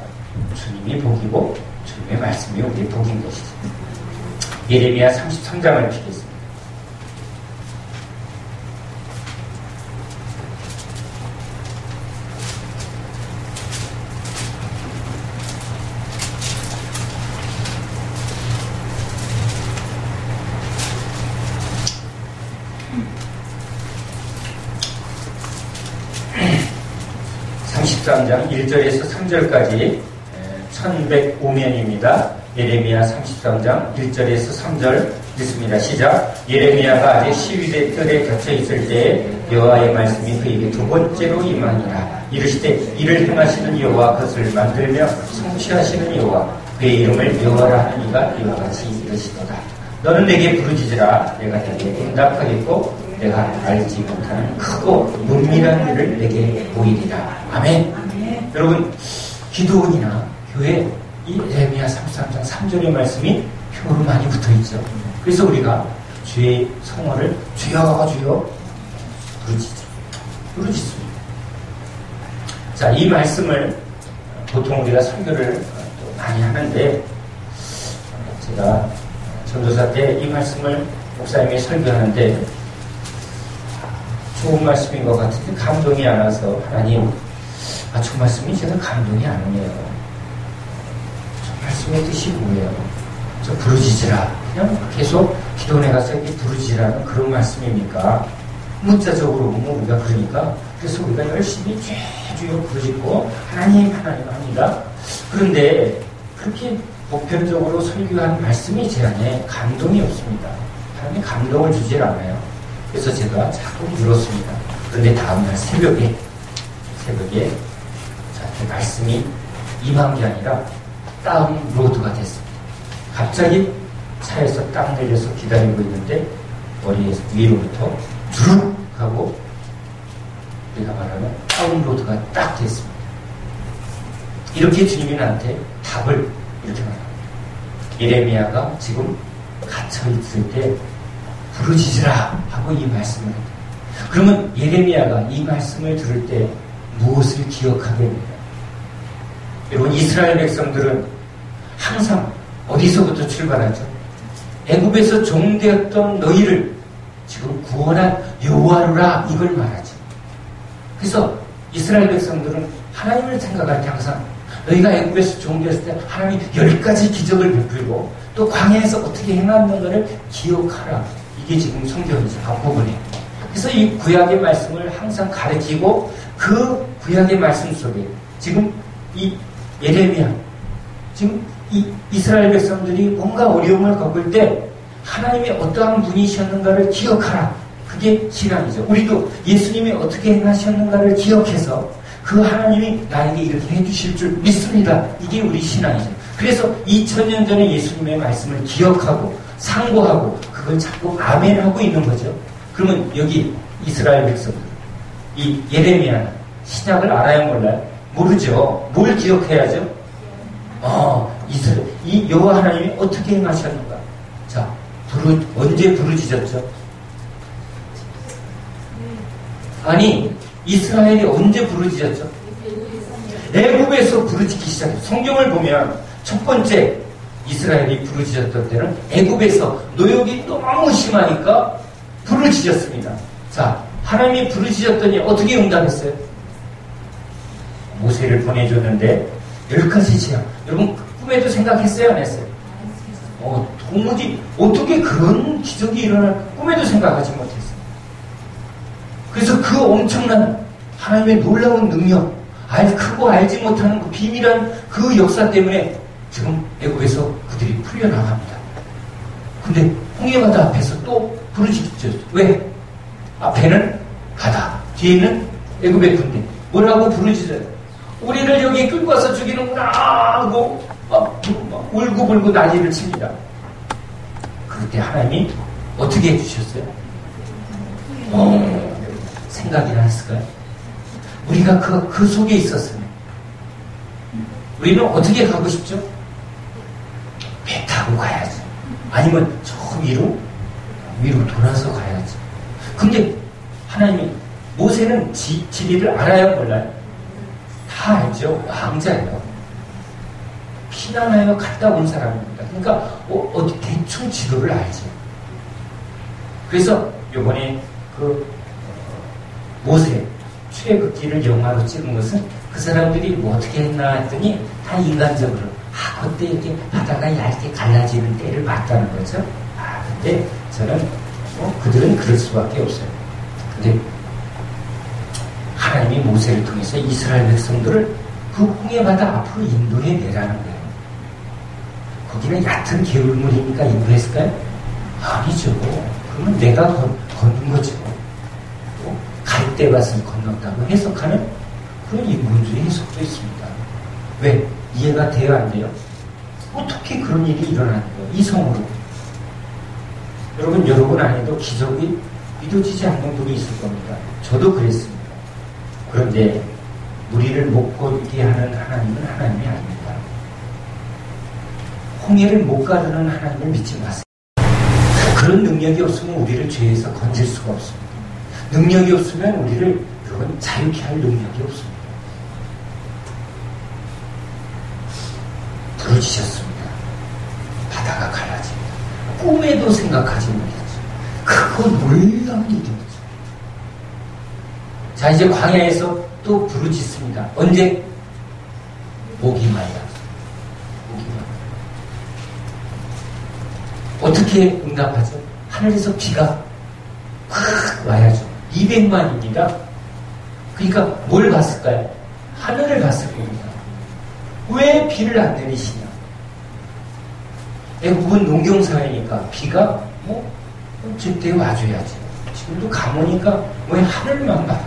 주님이 복이고 주님의 말씀이 우리의 복인 것이죠. 예레미야 33장을 읽겠습니다. 장 1절에서 3절까지 1105면입니다. 예레미야 33장 1절에서 3절 읽습니다. 시작. 예레미야가 아직 시위대 뜰에 갇혀 있을 때에 여호와의 말씀이 그에게 두 번째로 임하니라. 이르시되 이를 행하시는 여호와, 그것을 만들며 성취하시는 여호와, 그의 이름을 여호와라 하는 이가 이와 같이 이르시도다. 너는 내게 부르짖으라. 내가 내게 응답하겠고 내가 알지 못하는 크고 은밀한 일을 내게 보이리라. 아멘. 여러분, 기도원이나 교회 이 에레미야 33장 3절의 말씀이 표로 많이 붙어있죠. 그래서 우리가 주의 성호를 주여 주여 부르짖습니다. 자, 이 말씀을 보통 우리가 설교를 또 많이 하는데, 제가 전도사 때 이 말씀을 목사님이 설교하는데 좋은 말씀인 것 같은데 감동이 안 와서, 하나님, 저 말씀이 제가 감동이 안 오네요. 저 말씀의 뜻이 뭐예요? 저 부르짖으라. 그냥 계속 기도원에 가서 이렇게 부르짖으라는 그런 말씀입니까? 문자적으로 보면 우리가 그러니까, 그래서 우리가 열심히 주여 부르짖고 하나님 합니다. 그런데 그렇게 보편적으로 설교한 말씀이 제 안에 감동이 없습니다. 하나님이 감동을 주질 않아요. 그래서 제가 자꾸 물었습니다. 그런데 다음날 새벽에 저한테 말씀이 임한 게 아니라 다운로드가 됐습니다. 갑자기 차에서 딱 내려서 기다리고 있는데 머리 위로부터 주룩 하고 우리가 말하면 다운로드가 딱 됐습니다. 이렇게 주님이 나한테 답을 이렇게 말합니다. 예레미야가 지금 갇혀있을 때 부르짖으라 하고 이 말씀을 합니다. 그러면 예레미야가 이 말씀을 들을 때 무엇을 기억하게 됩니까? 여러분, 이스라엘 백성들은 항상 어디서부터 출발하죠? 애굽에서 종되었던 너희를 지금 구원한 여호와라, 이걸 말하죠. 그래서 이스라엘 백성들은 하나님을 생각할 때 항상 너희가 애굽에서 종되었을 때 하나님이 10가지 기적을 베풀고 또 광야에서 어떻게 행하는가를 기억하라. 이게 지금 성경이죠. 앞부분에. 그래서 이 구약의 말씀을 항상 가르치고 그 구약의 말씀 속에 지금 이 예레미야, 지금 이 이스라엘 백성들이 뭔가 어려움을 겪을 때 하나님이 어떠한 분이셨는가를 기억하라. 그게 신앙이죠. 우리도 예수님이 어떻게 행하셨는가를 기억해서 그 하나님이 나에게 이렇게 해주실 줄 믿습니다. 이게 우리 신앙이죠. 그래서 2000년 전에 예수님의 말씀을 기억하고 상고하고 그걸 자꾸 아멘하고 있는 거죠. 그러면 여기 이스라엘 백성들, 이 예레미야는 신약을 알아요, 몰라요? 모르죠. 뭘 기억해야죠? 이 여호와 하나님이 어떻게 행하셨는가? 자, 언제 부르짖었죠? 아니, 이스라엘이 언제 부르짖었죠? 애굽에서 부르짖기 시작했어요. 성경을 보면 첫 번째 이스라엘이 부르짖었던 때는 애굽에서 노역이 너무 심하니까 부르짖었습니다. 자, 하나님이 부르짖었더니 어떻게 응답했어요? 모세를 보내줬는데 10가지 재앙. 여러분, 꿈에도 생각했어요, 안 했어요? 도무지 어떻게 그런 기적이 일어날 꿈에도 생각하지 못했어요. 그래서 그 엄청난 하나님의 놀라운 능력, 크고 알지 못하는 그 비밀한 그 역사 때문에 지금 애굽에서 그들이 풀려나갑니다. 근데 홍해바다 앞에서 또 부르짖죠. 왜? 앞에는 바다, 뒤에는 애굽의 군대. 뭐라고 부르짖어요? 우리를 여기 끌고 와서 죽이는구나 하고 막 울고불고 난리를 칩니다. 그때 하나님이 어떻게 해주셨어요? 생각이 났을까요? 우리가 그 속에 있었으면 우리는 어떻게 가고 싶죠? 배 타고 가야지. 아니면 저 위로 돌아서 가야지. 근데 하나님이, 모세는 지리를 알아요, 몰라요? 다 알죠. 왕자예요. 피난하여 갔다 온 사람입니다. 그러니까 어디 대충 지도를 알죠. 그래서 요번에 모세 출애굽기를 영화로 찍은 것은 그 사람들이 뭐 어떻게 했나 했더니 다 인간적으로 그때 이렇게 바다가 얇게 갈라지는 때를 봤다는 거죠. 근데 저는 그들은 그럴 수밖에 없어요. 근데 하나님이 모세를 통해서 이스라엘 백성들을 그 홍해바다 앞으로 인도해 내라는 거예요. 거기는 얕은 개울물이니까 인도했을까요? 아니죠. 그러면 내가 걷는 거죠. 갈대밭을 건넜다고 해석하는 그런 인문주의 해석도 있습니다. 왜? 이해가 돼야 안 돼요? 어떻게 그런 일이 일어나는 거예요? 이성으로. 여러분 안에도 기적이 믿어지지 않는 분이 있을 겁니다. 저도 그랬습니다. 그런데 우리를 못 걷게 하는 하나님은 하나님이 아닙니다. 홍해를 못 가르는 하나님을 믿지 마세요. 그런 능력이 없으면 우리를 죄에서 건질 수가 없습니다. 능력이 없으면 우리를 여러분 자유케 할 능력이 없습니다. 부러지셨습니다. 바다가 갈라집니다. 꿈에도 생각하지 못했죠. 그거 놀라운 일이죠. 자, 이제 광야에서 또 부르짖습니다. 언제? 목이 말라. 어떻게 응답하죠? 하늘에서 비가 확 와야죠. 200만입니다. 그러니까 뭘 봤을까요? 하늘을 봤을 겁니다. 왜 비를 안 내리시냐? 애국은 농경사회니까 비가 제때 와줘야지. 지금도 가보니까 왜 하늘만 봐요?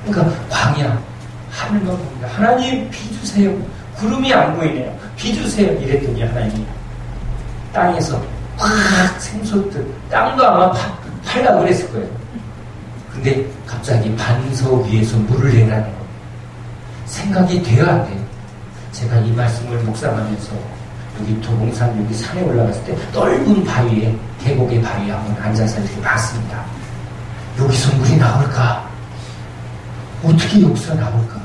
그러니까 광야, 하늘만 봅니다. 하나님 비 주세요. 구름이 안 보이네요. 비 주세요. 이랬더니 하나님이 땅에서 확 샘솟듯 땅도 아마 팔라고 그랬을 거예요. 근데 갑자기 반석 위에서 물을 내라는 겁니다. 생각이 돼야 안 돼요. 제가 이 말씀을 묵상하면서 여기 도봉산 여기 산에 올라갔을 때 넓은 바위에 계곡의 바위에 한번 앉아서 이렇게 봤습니다. 여기서 물이 나올까? 어떻게 여기서 나올까?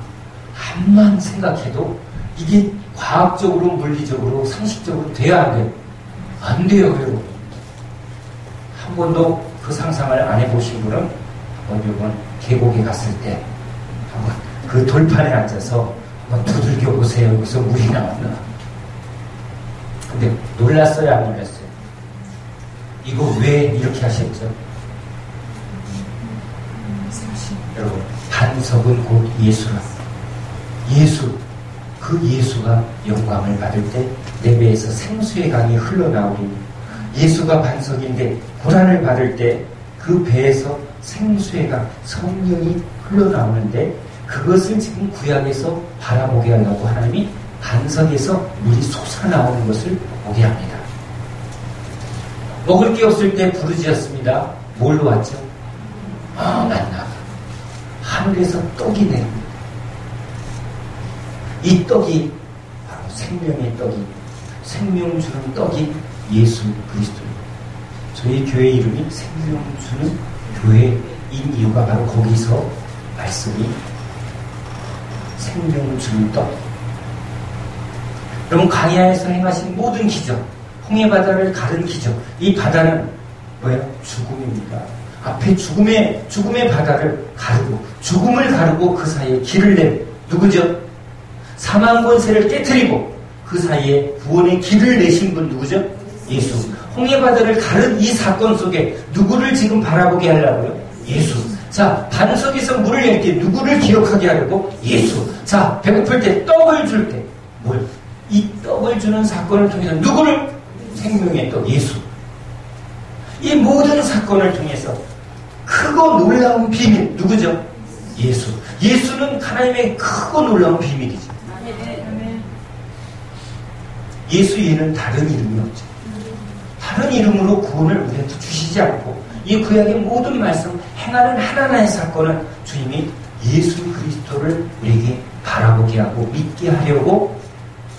한만 생각해도 이게 과학적으로 물리적으로 상식적으로 돼야 안 돼요. 안 돼요, 여러분. 한 번도 그 상상을 안 해보신 분은 한번 이번 계곡에 갔을 때 한번 그 돌판에 앉아서 한번 두들겨 보세요. 여기서 물이 나왔나? 근데 놀랐어요, 안 놀랐어요? 이거 왜 이렇게 하셨죠? 여러분, 반석은 곧 예수라. 예수, 그 예수가 영광을 받을 때 내 배에서 생수의 강이 흘러나오리니, 예수가 반석인데 고난을 받을 때 그 배에서 생수의 강, 성령이 흘러나오는데 그것을 지금 구약에서 바라보게 하려고 하나님이 반석에서 물이 솟아나오는 것을 보게 합니다. 먹을 게 없을 때 부르짖었습니다. 뭘로 왔죠? 만나. 하늘에서 떡이 내립니다. 이 떡이 바로 생명의 떡이, 생명 주는 떡이 예수 그리스도입니다. 저희 교회 이름이 생명 주는 교회인 이유가 바로 거기서 말씀이 생명 주는 떡. 여러분, 광야에서 행하신 모든 기적, 홍해 바다를 가른 기적, 이 바다는 뭐예요? 죽음입니다. 앞에 죽음의 바다를 가르고, 죽음을 가르고 그 사이에 길을 낸 누구죠? 사망 권세를 깨트리고 그 사이에 구원의 길을 내신 분 누구죠? 예수. 홍해 바다를 가른 이 사건 속에 누구를 지금 바라보게 하려고요? 예수. 자, 반석에서 물을 낼 때 누구를 기억하게 하려고? 예수. 자, 배고플 때 떡을 줄 때 뭘? 이 떡을 주는 사건을 통해서 누구를? 생명의 떡, 예수. 이 모든 사건을 통해서 크고 놀라운 비밀, 누구죠? 예수. 예수는 하나님의 크고 놀라운 비밀이죠. 예수 외에는 다른 이름이 없죠. 다른 이름으로 구원을 우리한테 주시지 않고 이 구약의 모든 말씀, 행하는 하나하나의 사건은 주님이 예수 그리스도를 우리에게 바라보게 하고 믿게 하려고,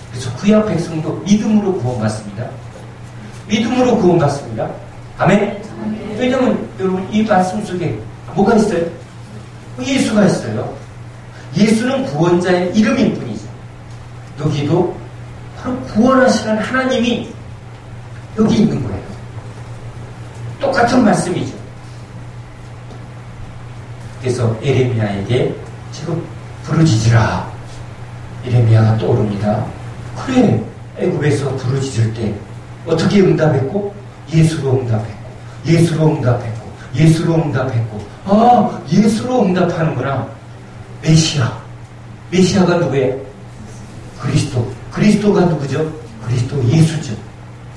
그래서 구약 백성도 믿음으로 구원받습니다. 믿음으로 구원받습니다. 아멘? 왜냐하면 여러분 이 말씀 속에 뭐가 있어요? 예수가 있어요. 예수는 구원자의 이름일 뿐이죠. 여기도 바로 구원하시는 하나님이 여기 있는 거예요. 똑같은 말씀이죠. 그래서 에레미야에게 지금 부르짖으라. 에레미야가 떠오릅니다. 그래, 애굽에서 부르짖을 때 어떻게 응답했고? 예수로 응답했고, 예수로 응답했고, 예수로 응답했고. 아, 예수로 응답하는구나. 메시아가 누구예요? 그리스도. 그리스도가 누구죠? 그리스도 예수죠.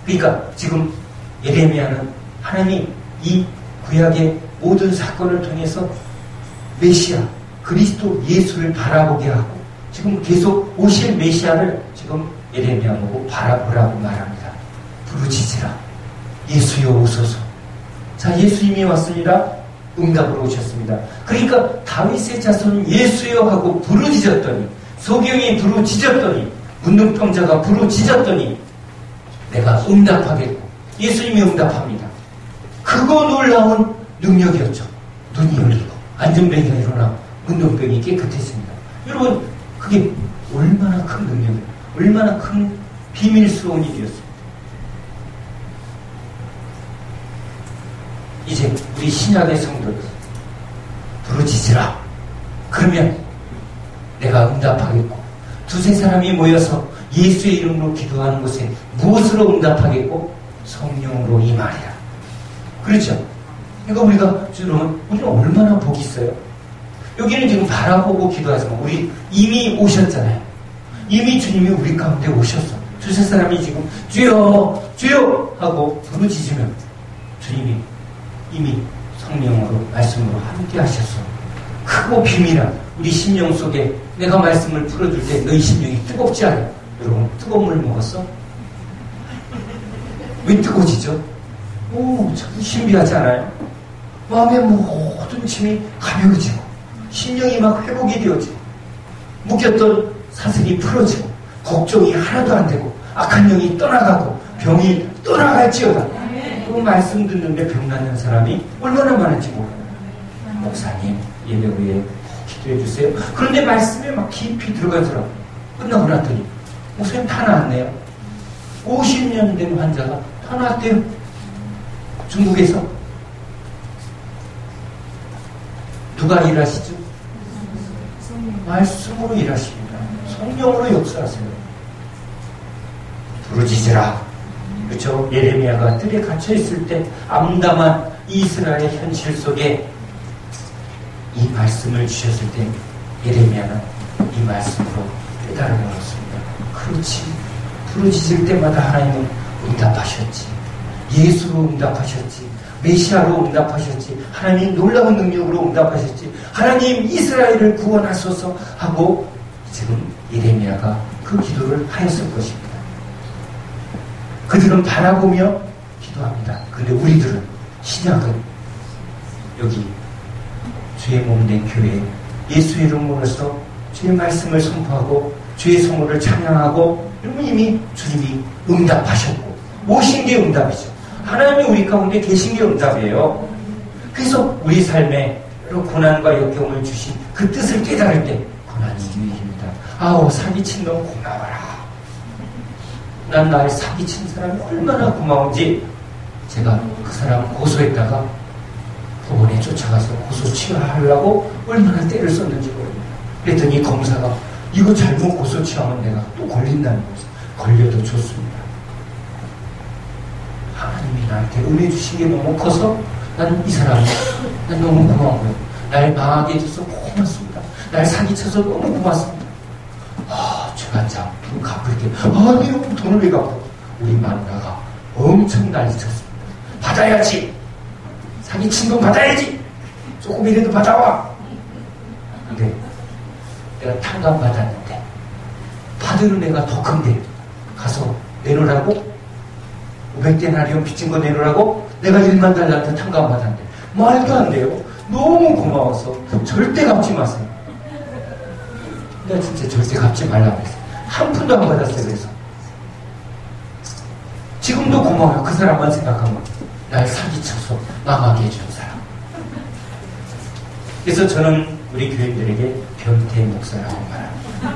그러니까 지금 예레미야는 하나님이 이 구약의 모든 사건을 통해서 메시아, 그리스도 예수를 바라보게 하고 지금 계속 오실 메시아를 지금 예레미야 보고 바라보라고 말합니다. 부르짖으라. 예수여 오소서. 자, 예수님이 왔습니다. 응답으로 오셨습니다. 그러니까 다윗의 자손은 예수여 하고 부르짖었더니, 소경이 부르짖었더니, 문둥병자가 부르짖었더니 내가 응답하겠고, 예수님이 응답합니다. 그거 놀라운 능력이었죠. 눈이 열리고 안전병이가 일어나고 문둥병이 깨끗해집니다. 여러분, 그게 얼마나 큰 능력이에요. 얼마나 큰 비밀스러운 일이었습니다. 이제 우리 신약의 성도들 부르짖으라. 그러면 내가 응답하겠고, 두세 사람이 모여서 예수의 이름으로 기도하는 곳에 무엇으로 응답하겠고? 성령으로 임하리라. 그렇죠? 그러니까 우리는 얼마나 복이 있어요. 여기는 지금 바라보고 기도하지만 우리 이미 오셨잖아요. 이미 주님이 우리 가운데 오셨어. 두세 사람이 지금 주여 주여 하고 부르짖으면 주님이 이미 성령으로 말씀으로 함께 하셨어. 크고 비밀한 우리 심령 속에 내가 말씀을 풀어줄 때 너희 심령이 뜨겁지 않아요? 여러분, 뜨거운 물 먹었어? 왜 뜨거워지죠? 오, 참 신비하지 않아요? 마음의 모든 짐이 가벼워지고 심령이 막 회복이 되어지고 묶였던 사슬이 풀어지고 걱정이 하나도 안 되고 악한 영이 떠나가고 병이 떠나갈지어다. 그 말씀 듣는데 병 낫는 사람이 얼마나 많은지 몰라요. 목사님, 예배 후에 기도해 주세요. 그런데 말씀에 막 깊이 들어간 사람 끝나고 났더니 목사님 다 나았네요. 50년 된 환자가 다 나았대요. 중국에서. 누가 일하시죠? 말씀으로 일하십니다. 성령으로 역사하세요. 부르짖으라. 그렇죠? 예레미야가 뜰에 갇혀있을 때 암담한 이스라엘 현실 속에 이 말씀을 주셨을 때 예레미야는 이 말씀으로 깨달음을 얻었습니다. 그렇지. 부르짖을 때마다 하나님은 응답하셨지. 예수로 응답하셨지. 메시아로 응답하셨지. 하나님 놀라운 능력으로 응답하셨지. 하나님 이스라엘을 구원하소서 하고 지금 예레미야가 그 기도를 하였을 것입니다. 그들은 바라보며 기도합니다. 그런데 우리들은 신약은 여기 주의 몸된 교회에 예수의 이름으로서 주의 말씀을 선포하고 주의 성호를 찬양하고 이미 주님이 응답하셨고 오신 게 응답이죠. 하나님이 우리 가운데 계신 게 응답이에요. 그래서 우리 삶에 여러 고난과 역경을 주신 그 뜻을 깨달을 때 고난이 유익입니다. 아우, 사기친 너 고마워라. 난 나를 사기친 사람이 얼마나 고마운지 제가 그 사람 고소했다가 법원에 쫓아가서 고소 취하하려고 얼마나 때를 썼는지 모릅니다. 그랬더니 검사가 이거 잘못 고소 취하면 내가 또 걸린다는 거죠. 걸려도 좋습니다. 하나님이 나한테 은혜 주신 게 너무 커서 난 이 사람이 난 너무 고마운 거예요. 날 망하게 해줘서 고맙습니다. 날 사기쳐서 너무 고맙습니다. 죄가 참 돈 갚을게. 아니요, 돈을 왜 갚아? 우리 마누라가 엄청 난리쳤습니다. 받아야지. 사기친 돈 받아야지. 조금이라도 받아와. 근데 내가 탕감 받았는데 받은 애가 더 큰데 가서 내놓으라고 500데나리온 빚진 거 내놓으라고 내가 1만 달러한테 탕감 받았는데 말도 안 돼요. 너무 고마워서 절대 갚지 마세요. 내가 진짜 절대 갚지 말라고 했어요. 한 푼도 안 받았어요. 그래서 지금도 고마워요. 그 사람만 생각하면 날 사기쳐서 망하게 해주는 사람. 그래서 저는 우리 교인들에게 변태 목사라고 말합니다.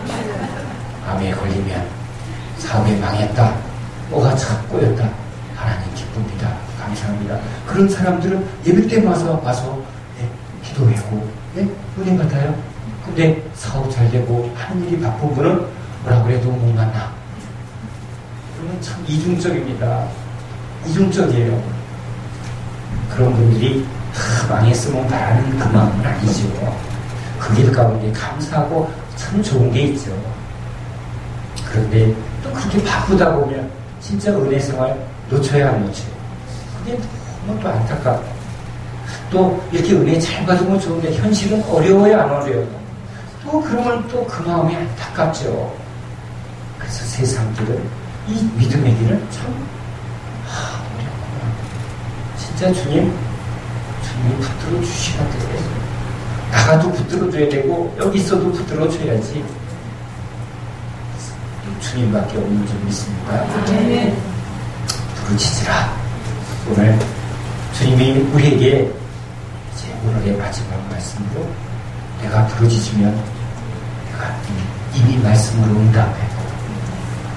암에 걸리면 사업에 망했다. 뭐가 참 꼬였다. 하나님 기쁩니다. 감사합니다. 그런 사람들은 예배 때 와서 기도하고 은혜 받아요. 근데 사업 잘 되고 하는 일이 바쁜 분은 뭐라 그래도 못 만나. 그러면 참 이중적입니다. 이중적이에요. 그런 분들이 다 망했으면 바라는 그 마음은 아니죠. 그 길 가운데 감사하고 참 좋은 게 있죠. 그런데 또 그렇게 바쁘다 보면 진짜 은혜 생활 놓쳐야 안 놓쳐요. 그게 너무 또 안타깝고 또 이렇게 은혜 잘 받으면 좋은데 현실은 어려워요, 안 어려워요? 또 그러면 또 그 마음이 안타깝죠. 그래서 세상들은 이 믿음의 길은 참 어렵구나. 진짜 주님 주님이 붙들어 주시면 돼요. 나가도 붙들어 줘야 되고 여기 있어도 붙들어 줘야지. 주님밖에 없는 줄 믿습니다. 부르짖으라. 오늘 주님이 우리에게 이제 오늘의 마지막 말씀으로 내가 부르짖으면 내가 이미 말씀으로 응답해.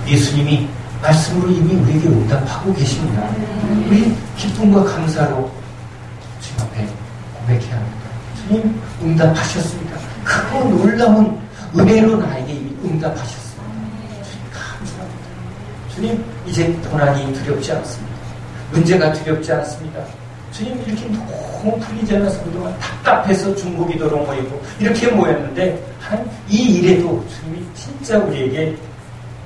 예수님이 말씀으로 이미 우리에게 응답하고 계십니다. 우리 기쁨과 감사로 주님 앞에 고백해야 합니다. 주님 응답하셨습니다. 크고 놀라운 은혜로 나에게 이미 응답하셨습니다. 주님 감사합니다. 주님 이제 고난이 두렵지 않습니다. 문제가 두렵지 않습니다. 주님 이렇게 너무 풀리지 않아서 그동안 답답해서 중보기도로 모이고 이렇게 모였는데 한 이 일에도 주님이 진짜 우리에게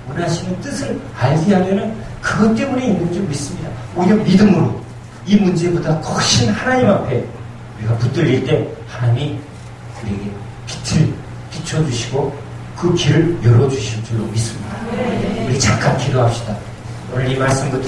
원하시는 뜻을 알게 하려는 그것 때문에 있는 줄 믿습니다. 오히려 믿음으로 이 문제보다 훨씬 하나님 앞에 우리가 붙들릴 때 하나님이 우리에게 빛을 비춰주시고 그 길을 열어주실 줄로 믿습니다. 우리 잠깐 기도합시다. 오늘 이 말씀부터